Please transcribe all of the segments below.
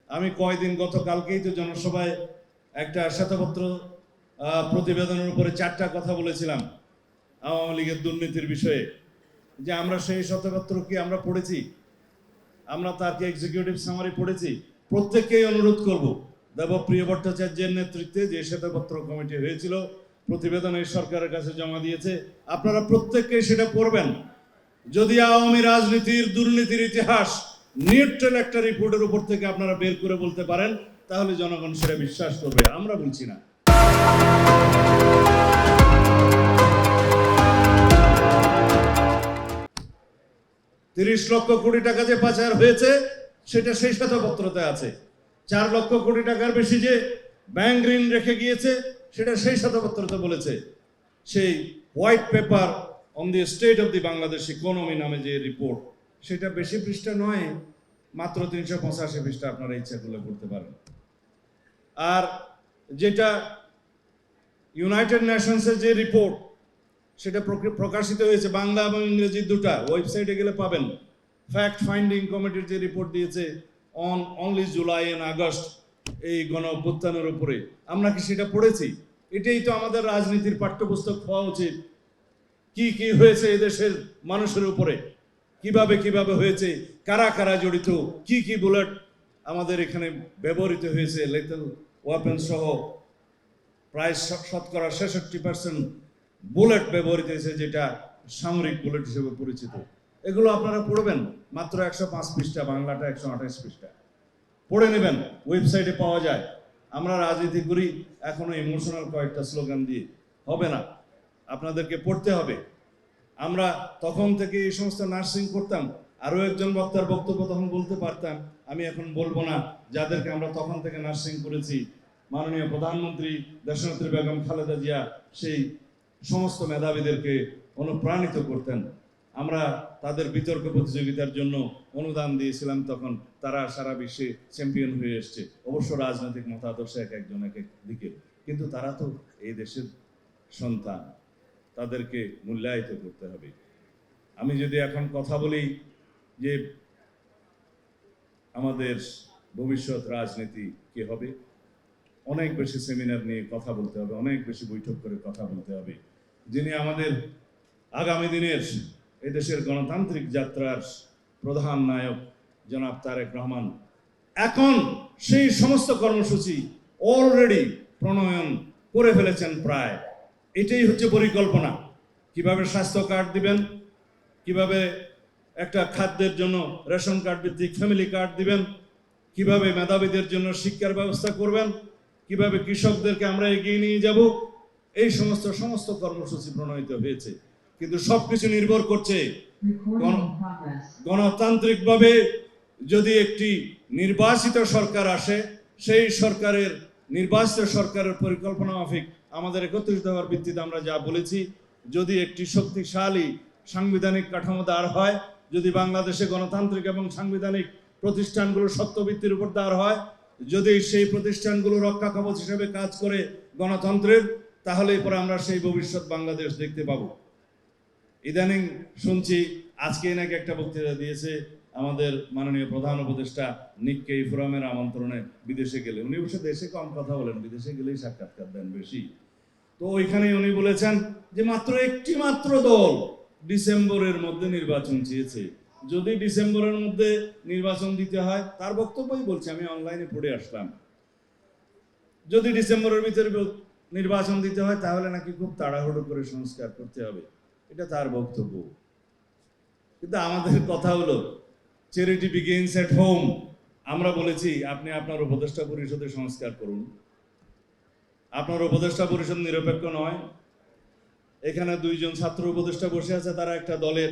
আমি কয়দিন গতকালকেই তো জনসভায় একটা শ্বেতপত্র প্রতিবেদনের উপরে 4টা কথা বলেছিলাম আওয়ামী লীগের দুর্নীতির বিষয়ে, যে আমরা সেই শ্বেতপত্র কি আমরা পড়েছি, আমরা তার কি এক্সিকিউটিভ সামারি পড়েছি। প্রত্যেককেই অনুরোধ করব, দেবপ্রিয় ভট্টাচার্যের নেতৃত্বে যে শ্বেতপত্র কমিটি হয়েছিল, প্রতিবেদন এই সরকারের কাছে জমা দিয়েছে, আপনারা প্রত্যেককেই সেটা পড়বেন। যদি আওয়ামী রাজনীতির দুর্নীতির ইতিহাস নিউট্রাল একটা রিপোর্টের উপর থেকে আপনারা বের করে বলতে পারেন, তাহলে জনগণ সেটা বিশ্বাস করবে, আমরা বলছি না। $30 লক্ষ কোটি টাকা যে পাচার হয়েছে সেটা সেই শ্বেতপত্রতে আছে। 4 লক্ষ কোটি টাকার বেশি যে ব্যাংক ঋণ রেখে গিয়েছে সেটা সেই শ্বেতপত্রতে বলেছে। সেই white paper on the state of the Bangladesh economy নামে যে রিপোর্ট, সেটা বেশি পৃষ্ঠা নয়, মাত্র 385 পৃষ্ঠা, আপনারা ইচ্ছা করলে পড়তে পারেন। আর যেটা ইউনাইটেড নেশনসের যে রিপোর্ট, সেটা প্রকাশিত হয়েছে বাংলা এবং ইংরেজি দুটা, ওয়েবসাইটে গেলে পাবেন। ফ্যাক্ট ফাইন্ডিং কমিটির যে রিপোর্ট দিয়েছে on only July and August এই গণ অভ্যুত্থানের উপরে, আমরা কি সেটা পড়েছি? এটাই তো আমাদের রাজনীতির পাঠ্যপুস্তক হওয়া উচিত। কি কি হয়েছে এদেশের মানুষের উপরে, কিভাবে কিভাবে হয়েছে, কারা কারা জড়িত, কি কি বুলেট আমাদের এখানে ব্যবহৃত হয়েছে, লেথাল ওয়েপন সহ প্রায় 66% বুলেট ব্যবহৃত হয়েছে, যেটা সামরিক বুলেট হিসেবে পরিচিত। এগুলো আপনারা পড়বেন, মাত্র 105 পৃষ্ঠা, বাংলাটা 128 পৃষ্ঠা। পড়ে নেবেন, ওয়েবসাইটে পাওয়া যায়। আমরা রাজনীতি করি এখনো ইমোশনাল কয়েকটা স্লোগান দিয়ে হবে না, আপনাদেরকে পড়তে হবে। আমরা তখন থেকে এই সমস্ত নার্সিং করতাম, আরও একজন বক্তার বক্তব্য তখন বলতে পারতাম, আমি এখন বলবো না, যাদেরকে আমরা তখন থেকে নার্সিং করেছি। মাননীয় প্রধানমন্ত্রী দেশনেত্রী বেগম খালেদা জিয়া সেই সমস্ত মেধাবীদেরকে অনুপ্রাণিত করতেন। আমরা তাদের বিতর্ক প্রতিযোগিতার জন্য অনুদান দিয়েছিলাম, তখন তারা সারা বিশ্বে চ্যাম্পিয়ন হয়ে এসছে। অবশ্য রাজনৈতিক মতাদর্শ এক একজন এক এক দিকে, কিন্তু তারা তো এই দেশের সন্তান, তাদেরকে মূল্যায়িত করতে হবে। আমি যদি এখন কথা বলি যে আমাদের ভবিষ্যৎ রাজনীতি কি হবে, অনেক বেশি সেমিনার নিয়ে কথা বলতে হবে, অনেক বেশি বৈঠক করে কথা বলতে হবে। যিনি আমাদের আগামী দিনের এদেশের গণতান্ত্রিক যাত্রার প্রধান নায়ক জনাব তারেক রহমান, এখন সেই সমস্ত কর্মসূচি অলরেডি প্রণয়ন করে ফেলেছেন প্রায়। এটাই হচ্ছে পরিকল্পনা। কিভাবে স্বাস্থ্য কার্ড দিবেন, কিভাবে একটা খাদ্যের জন্য রেশন কার্ড ভিত্তিক ফ্যামিলি কার্ড দিবেন, কিভাবে মেধাবীদের জন্য শিক্ষার ব্যবস্থা করবেন, কিভাবে কৃষকদেরকে আমরা এগিয়ে নিয়ে যাব, এই সমস্ত কর্মসূচি প্রণয়িত হয়েছে। কিন্তু সবকিছু নির্ভর করছে গণতান্ত্রিকভাবে যদি একটি নির্বাচিত সরকার আসে, সেই সরকারের নির্বাচিত সরকারের পরিকল্পনা মাফিক আমাদের একত্রিত হওয়ার ভিত্তিতে আমরা যা বলেছি, যদি একটি শক্তিশালী সাংবিধানিক কাঠামো দাঁড় হয়, যদি বাংলাদেশে গণতান্ত্রিক এবং সাংবিধানিক প্রতিষ্ঠানগুলো সত্যভিত্তির উপর দাঁড় হয়, যদি সেই প্রতিষ্ঠানগুলো রক্ষা কবচ হিসেবে কাজ করে গণতন্ত্রের, তাহলে পরে আমরা সেই ভবিষ্যৎ বাংলাদেশ দেখতে পাবো। ইদানিং শুনছি আজকে নাকি একটা বক্তৃতা দিয়েছে আমাদের মাননীয় প্রধান উপদেষ্টা নিক্কেই ফোরামের আমন্ত্রণে বিদেশে গেলে। উনি অবশ্য দেশে কম কথা বলেন, বিদেশে গেলেই সাক্ষাৎকার দেন বেশি। তো ওইখানে উনি বলেছেন যে মাত্র একটি মাত্র দল ডিসেম্বরের মধ্যে নির্বাচন চেয়েছে। যদি ডিসেম্বরের মধ্যে নির্বাচন দিতে হয়, তার বক্তব্যই বলছি, আমি অনলাইনে পড়ে আসলাম, যদি ডিসেম্বরের ভিতরে নির্বাচন দিতে হয় তাহলে নাকি খুব তাড়াহুড়ো করে সংস্কার করতে হবে, এটা তার বক্তব্য। কিন্তু আমাদের কথা হলো চ্যারিটি বিগিনস এট হোম। আমরা বলেছি আপনি আপনার উপদেষ্টা পরিষদে সংস্কার করুন। আপনার উপদেষ্টা পরিষদ নিরপেক্ষ নয়। এখানে 2 জন ছাত্র উপদেষ্টা বসে আছে, তারা একটা দলের।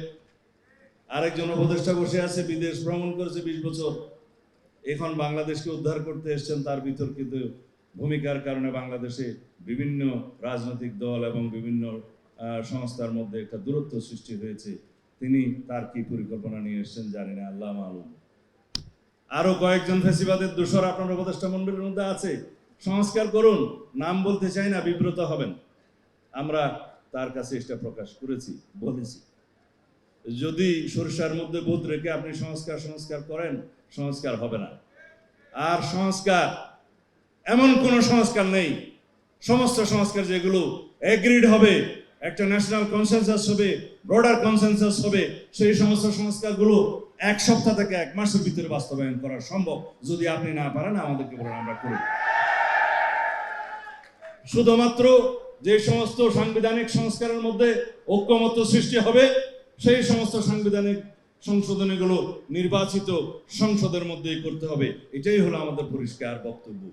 আরেকজন উপদেষ্টা বসে আছে, বিদেশ ভ্রমণ করেছে 20 বছর, এখন বাংলাদেশকে উদ্ধার করতে এসেছেন। তার বিতর্কিত ভূমিকার কারণে বাংলাদেশে বিভিন্ন রাজনৈতিক দল এবং বিভিন্ন সংস্থার মধ্যে একটা দূরত্ব সৃষ্টি হয়েছে। তিনি তার কি পরিকল্পনা নিয়ে এসেছেন জানি না, আল্লাহ মালুম। আরো কয়েকজন ফ্যাসিবাদের দোসর আপনার উপদেষ্টা মন্ডলীর মধ্যে আছে। সংস্কার করুন, নাম বলতে চাই না, বিব্রত হবেন। আমরা তার কাছে এটা প্রকাশ করেছি, বলেছি যদি সরিষার মধ্যে ভূত রেখে আপনি সংস্কার করেন, সংস্কার হবে না। আর সংস্কার, এমন কোনো সংস্কার নেই, সমস্ত সংস্কার যেগুলো এগ্রিড হবে, একটা ন্যাশনাল কনসেনসাস হবে, ব্রডার কনসেনসাস হবে, সেই সমস্ত সংস্কারগুলো এক সপ্তাহ থেকে এক মাসের ভিতরে বাস্তবায়ন করা সম্ভব। যদি আপনি না পারেন আমাদেরকে বলেন, আমরা করি। শুধুমাত্র যে সমস্ত সাংবিধানিক সংস্কারের মধ্যে ঐক্যমত্য সৃষ্টি হবে, সেই সমস্ত সাংবিধানিক সংশোধনীগুলো নির্বাচিত সংসদের মধ্যেই করতে হবে। এটাই হলো আমাদের পরিষ্কার বক্তব্য।